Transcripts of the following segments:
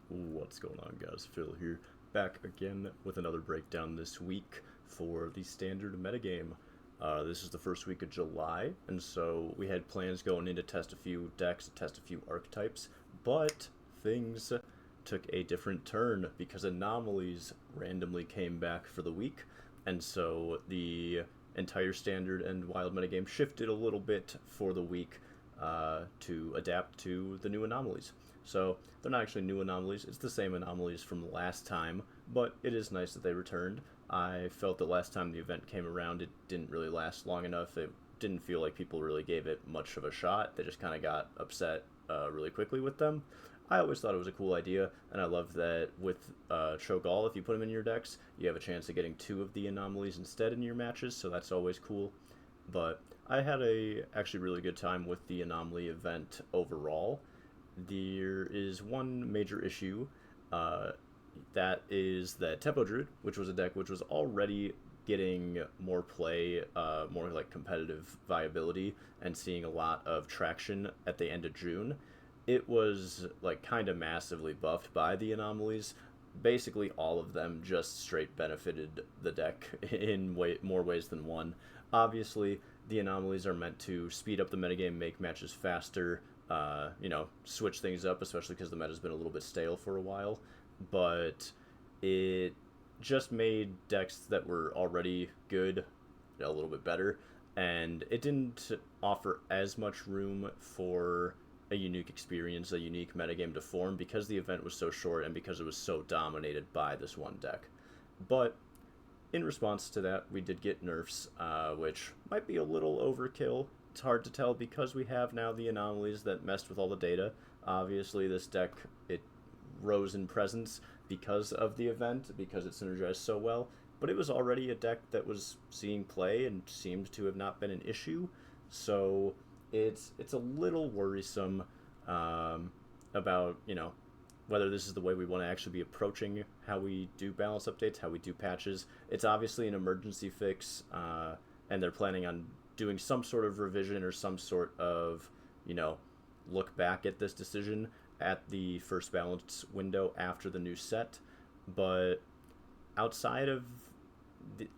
What's going on, guys? Phil here, back again with another breakdown this week for the standard metagame. This is the first week of July, and so we had plans going in to test a few decks, test a few archetypes, but things took a different turn because Anomalies randomly came back for the week, and so the entire standard and wild metagame shifted a little bit for the week to adapt to the new Anomalies. So they're not actually new anomalies. It's the same anomalies from last time, but it is nice that they returned. I felt that last time the event came around, it didn't really last long enough. It didn't feel like people really gave it much of a shot. They just kind of got upset really quickly with them. I always thought it was a cool idea, and I love that with Cho'Gall, if you put him in your decks, you have a chance of getting two of the anomalies instead in your matches, so that's always cool. But I had a actually really good time with the anomaly event overall. There is one major issue, that is that Tempo Druid, which was a deck which was already getting more play, more like competitive viability, and seeing a lot of traction at the end of June. It was like kind of massively buffed by the anomalies. Basically, all of them just straight benefited the deck in more ways than one. Obviously, the anomalies are meant to speed up the metagame, make matches faster, switch things up, especially because the meta's been a little bit stale for a while. But it just made decks that were already good a little bit better, and it didn't offer as much room for a unique experience, a unique metagame to form because the event was so short and because it was so dominated by this one deck. But in response to that, we did get nerfs, which might be a little overkill. It's hard to tell because we have now the anomalies that messed with all the data. Obviously, this deck, it rose in presence because of the event, because it synergized so well, but it was already a deck that was seeing play and seemed to have not been an issue. So it's a little worrisome about, whether this is the way we want to actually be approaching how we do balance updates, how we do patches. It's obviously an emergency fix, and they're planning on doing some sort of revision or some sort of, look back at this decision at the first balance window after the new set. But outside of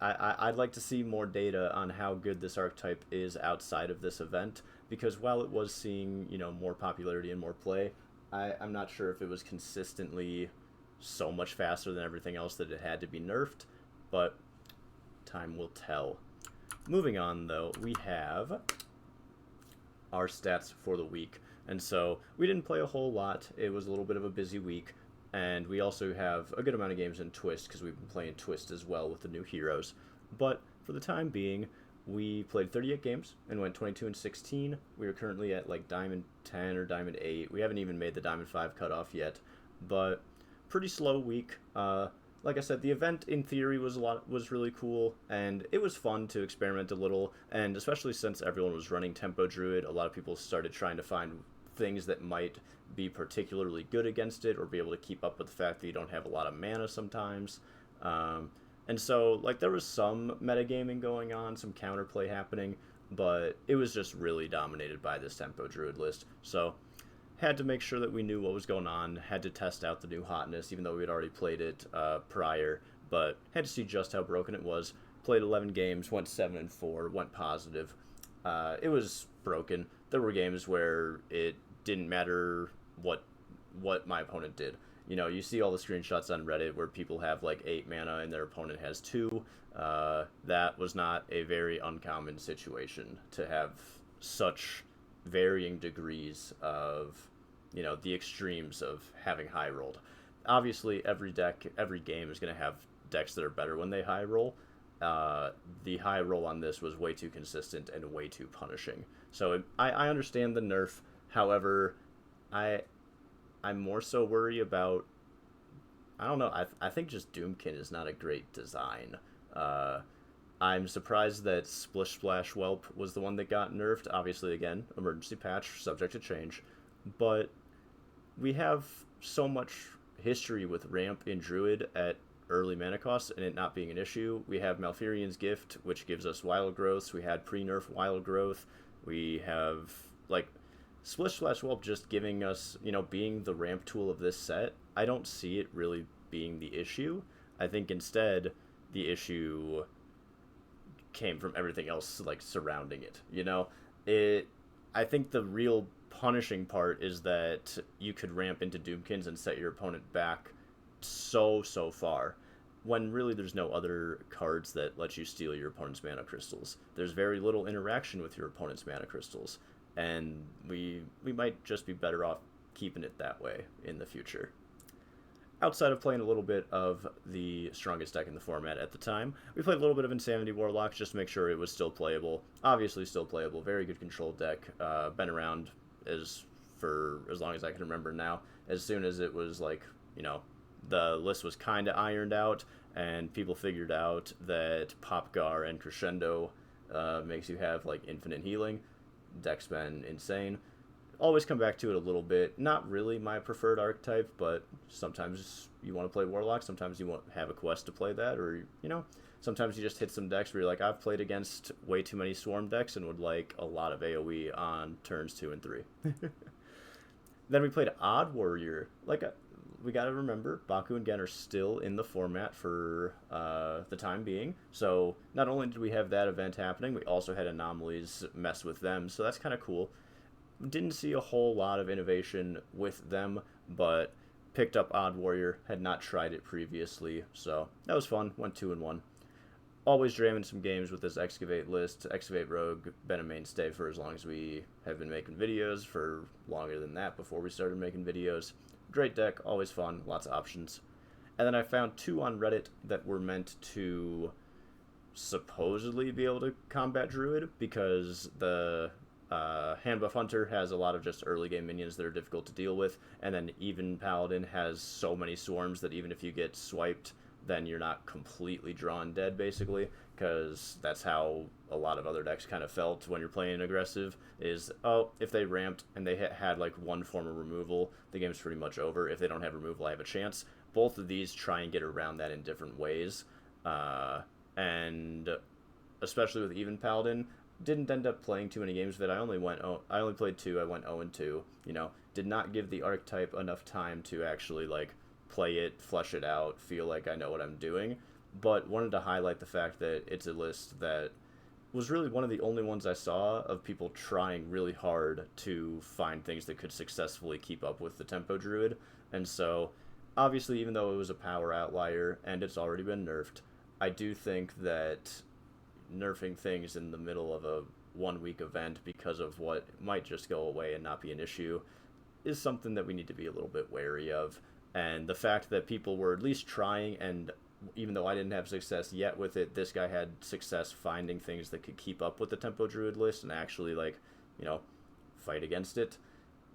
I'd like to see more data on how good this archetype is outside of this event, because while it was seeing, more popularity and more play, I'm not sure if it was consistently so much faster than everything else that it had to be nerfed, but time will tell. Moving on, though, we have our stats for the week. And so we didn't play a whole lot. It was a little bit of a busy week. And we also have a good amount of games in Twist because we've been playing Twist as well with the new heroes. But for the time being, we played 38 games and went 22-16. We are currently at like Diamond 10 or Diamond 8. We haven't even made the Diamond 5 cutoff yet. But pretty slow week. Like I said, the event in theory was really cool, and it was fun to experiment a little, and especially since everyone was running Tempo Druid, a lot of people started trying to find things that might be particularly good against it, or be able to keep up with the fact that you don't have a lot of mana sometimes. And so, there was some metagaming going on, some counterplay happening, but it was just really dominated by this Tempo Druid list. So had to make sure that we knew what was going on, had to test out the new hotness, even though we had already played it prior, but had to see just how broken it was. Played 11 games, went 7-4, went positive. It was broken. There were games where it didn't matter what my opponent did. You see all the screenshots on Reddit where people have 8 mana and their opponent has 2. That was not a very uncommon situation to have such varying degrees of the extremes of having high rolled. Obviously, every game is going to have decks that are better when they high roll. The high roll on this was way too consistent and way too punishing. So I understand the nerf. However, I'm more so worried about, I don't know, I think just Doomkin is not a great design. I'm surprised that Splish Splash Whelp was the one that got nerfed. Obviously, again, emergency patch, subject to change. But we have so much history with ramp in Druid at early mana costs and it not being an issue. We have Malfurion's Gift, which gives us wild growths. We had pre-nerf wild growth. We have, Splish Splash Whelp just giving us, being the ramp tool of this set, I don't see it really being the issue. I think instead the issue came from everything else like surrounding it. It. I think the real punishing part is that you could ramp into Doomkins and set your opponent back so far, when really there's no other cards that let you steal your opponent's mana crystals. There's very little interaction with your opponent's mana crystals, and we might just be better off keeping it that way in the future. Outside of playing a little bit of the strongest deck in the format at the time, we played a little bit of Insanity Warlocks just to make sure it was still playable. Obviously still playable, very good control deck, been around for as long as I can remember now. As soon as it was like, the list was kind of ironed out, and people figured out that Popgar and Crescendo makes you have like infinite healing. Deck's been insane. Always come back to it a little bit. Not really my preferred archetype, but sometimes you want to play Warlock, sometimes you want to have a quest to play that, or, sometimes you just hit some decks where you're like, I've played against way too many Swarm decks and would like a lot of AoE on turns 2 and 3. Then we played Odd Warrior. We gotta remember, Baku and Gen are still in the format for the time being. So not only did we have that event happening, we also had Anomalies mess with them. So that's kind of cool. Didn't see a whole lot of innovation with them, but picked up Odd Warrior. Had not tried it previously, so that was fun. Went 2-1. Always jamming some games with this Excavate list. Excavate Rogue been a mainstay for as long as we have been making videos, for longer than that before we started making videos. Great deck, always fun, lots of options. And then I found 2 on Reddit that were meant to supposedly be able to combat Druid, because the Hand Buff Hunter has a lot of just early game minions that are difficult to deal with, and then even Paladin has so many swarms that even if you get swiped, then you're not completely drawn dead, basically, because that's how a lot of other decks kind of felt when you're playing aggressive, is, if they ramped and they had like one form of removal, the game's pretty much over. If they don't have removal, I have a chance. Both of these try and get around that in different ways, and especially with even Paladin, didn't end up playing too many games with it. I only played 2. I went 0-2. Did not give the archetype enough time to actually like play it, flesh it out, feel like I know what I'm doing. But wanted to highlight the fact that it's a list that was really one of the only ones I saw of people trying really hard to find things that could successfully keep up with the Tempo Druid. And so, obviously, even though it was a power outlier and it's already been nerfed, I do think that nerfing things in the middle of a 1-week event because of what might just go away and not be an issue is something that we need to be a little bit wary of. And the fact that people were at least trying, and even though I didn't have success yet with it, this guy had success finding things that could keep up with the Tempo Druid list and actually, fight against it.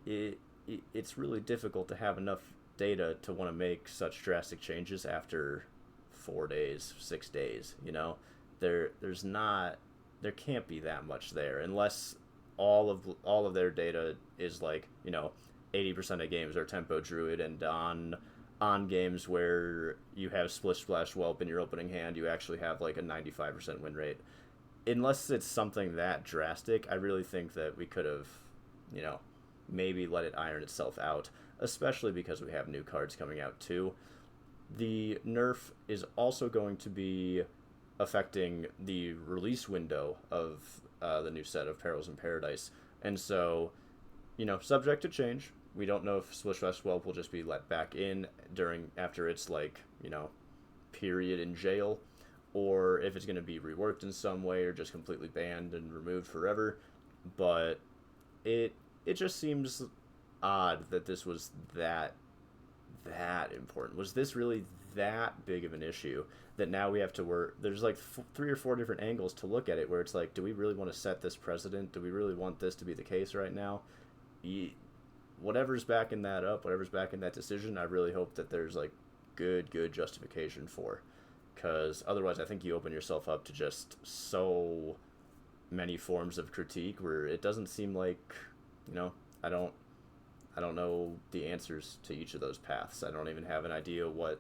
It's really difficult to have enough data to want to make such drastic changes after 4 days, 6 days, There can't be that much there unless all of their data is 80% of games are Tempo Druid, and on games where you have Splish Splash Whelp in your opening hand, you actually have like a 95% win rate. Unless it's something that drastic, I really think that we could have, maybe let it iron itself out, especially because we have new cards coming out too. The nerf is also going to be affecting the release window of the new set of Perils in Paradise, and so, subject to change. We don't know if Splish Splash Whelp will just be let back in after its period in jail, or if it's going to be reworked in some way or just completely banned and removed forever. But it just seems odd that this was that important. Was this really that big of an issue that now we have to work? There's 3 or 4 different angles to look at it, where it's do we really want to set this precedent? Do we really want this to be the case right now? Whatever's backing that up, whatever's backing that decision, I really hope that there's good justification for, because otherwise I think you open yourself up to just so many forms of critique where it doesn't seem like, I don't know the answers to each of those paths. I don't even have an idea what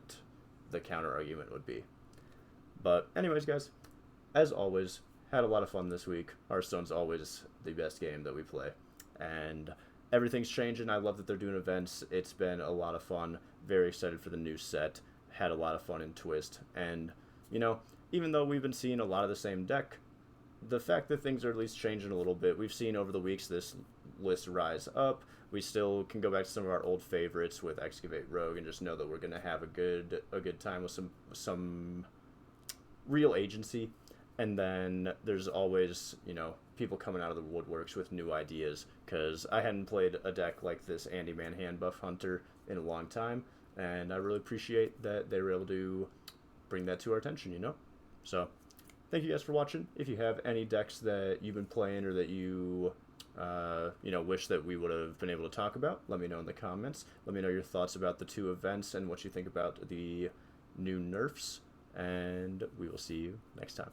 the counter argument would be. But anyways, guys, as always, had a lot of fun this week. Hearthstone's always the best game that we play, and everything's changing. I love that they're doing events. It's been a lot of fun. Very excited for the new set. Had a lot of fun in Twist. And, even though we've been seeing a lot of the same deck, the fact that things are at least changing a little bit, we've seen over the weeks this list rise up. We still can go back to some of our old favorites with Excavate Rogue and just know that we're going to have a good time with some real agency. And then there's always, people coming out of the woodworks with new ideas, because I hadn't played a deck like this Andy Manhand Buff Hunter in a long time, and I really appreciate that they were able to bring that to our attention, So, thank you guys for watching. If you have any decks that you've been playing or that you, wish that we would have been able to talk about, let me know in the comments. Let me know your thoughts about the 2 events and what you think about the new nerfs, and we will see you next time.